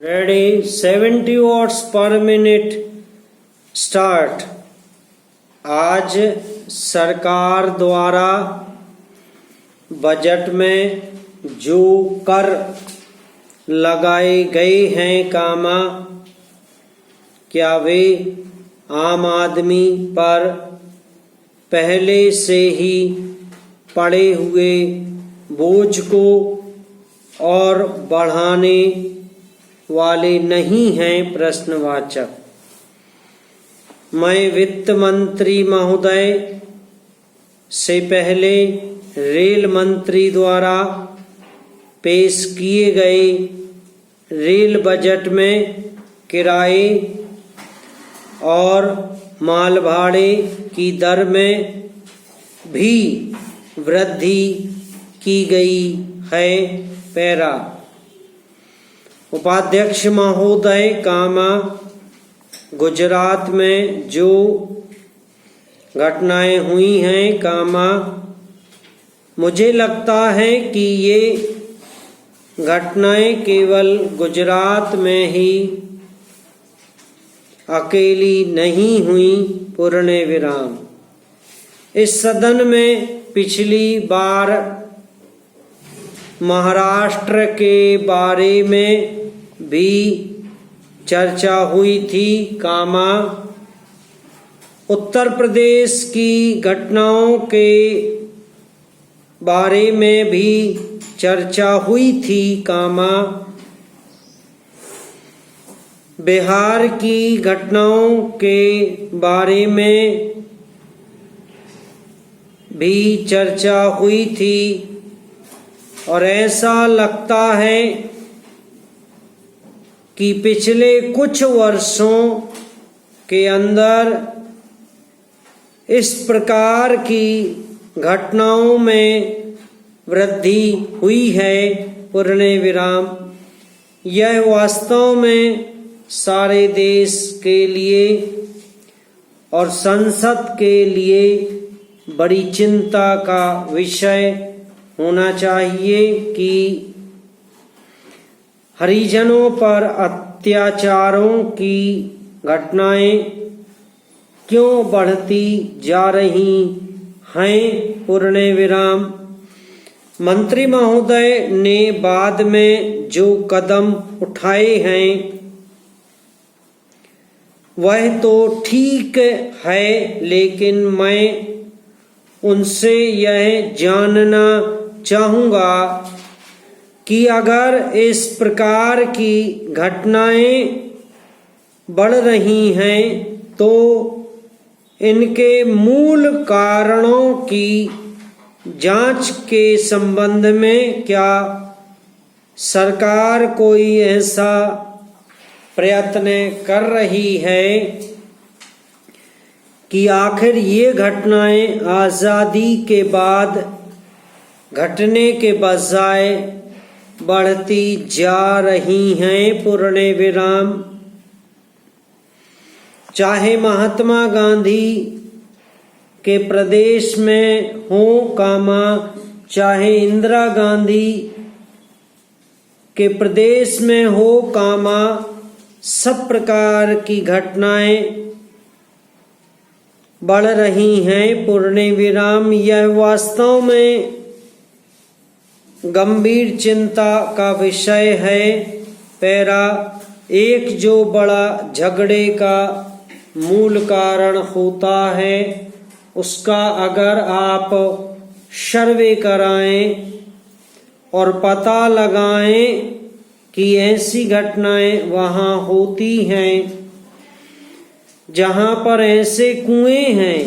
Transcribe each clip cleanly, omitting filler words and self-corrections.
Ready 70 watts पर minute start. आज सरकार द्वारा बजट में जो कर लगाए गए हैं क्या वे आम आदमी पर पहले से ही पड़े हुए बोझ को और बढ़ाने वाले नहीं हैं? प्रश्नवाचक। मैं वित्त मंत्री महोदय से पहले रेल मंत्री द्वारा पेश किए गए रेल बजट में किराए और माल भाड़े की दर में भी वृद्धि की गई है। पैरा। उपाध्यक्ष महोदय गुजरात में जो घटनाएं हुई हैं मुझे लगता है कि ये घटनाएं केवल गुजरात में ही अकेली नहीं हुई। पूर्ण विराम। इस सदन में पिछली बार महाराष्ट्र के बारे में भी चर्चा हुई थी उत्तर प्रदेश की घटनाओं के बारे में भी चर्चा हुई थी बिहार की घटनाओं के बारे में भी चर्चा हुई थी और ऐसा लगता है कि पिछले कुछ वर्षों के अंदर इस प्रकार की घटनाओं में वृद्धि हुई है। पूर्ण विराम। यह वास्तव में सारे देश के लिए और संसद के लिए बड़ी चिंता का विषय होना चाहिए कि हरिजनों पर अत्याचारों की घटनाएं क्यों बढ़ती जा रही हैं? पूर्ण विराम। मंत्री महोदय ने बाद में जो कदम उठाए हैं वह तो ठीक है, लेकिन मैं उनसे यह जानना चाहूँगा कि अगर इस प्रकार की घटनाएं बढ़ रही हैं तो इनके मूल कारणों की जांच के संबंध में क्या सरकार कोई ऐसा प्रयत्न कर रही है कि आखिर ये घटनाएं आज़ादी के बाद घटने के बजाय बढ़ती जा रही हैं? पूर्ण विराम। चाहे महात्मा गांधी के प्रदेश में हो चाहे इंदिरा गांधी के प्रदेश में हो सब प्रकार की घटनाएं बढ़ रही हैं। पूर्ण विराम। यह वास्तव में गंभीर चिंता का विषय है। पैरा। एक जो बड़ा झगड़े का मूल कारण होता है उसका अगर आप सर्वे कराएं और पता लगाएं कि ऐसी घटनाएं वहां होती हैं जहां पर ऐसे कुएं हैं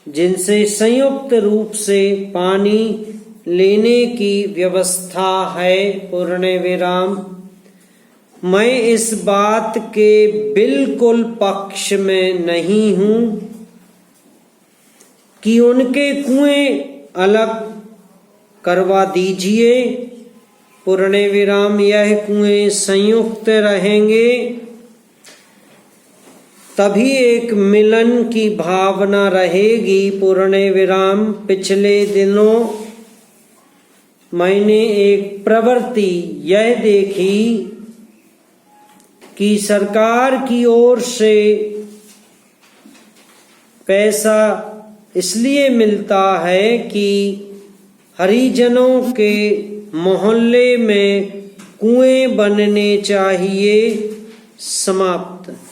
जिनसे संयुक्त रूप से पानी लेने की व्यवस्था है। पूर्ण विराम। मैं इस बात के बिल्कुल पक्ष में नहीं हूं कि उनके कुएं अलग करवा दीजिए। पूर्ण विराम। यह कुएं संयुक्त रहेंगे तभी एक मिलन की भावना रहेगी। पूर्ण विराम। पिछले दिनों मैंने एक प्रवृत्ति यह देखी कि सरकार की ओर से पैसा इसलिए मिलता है कि हरिजनों के मोहल्ले में कुएं बनने चाहिए। समाप्त।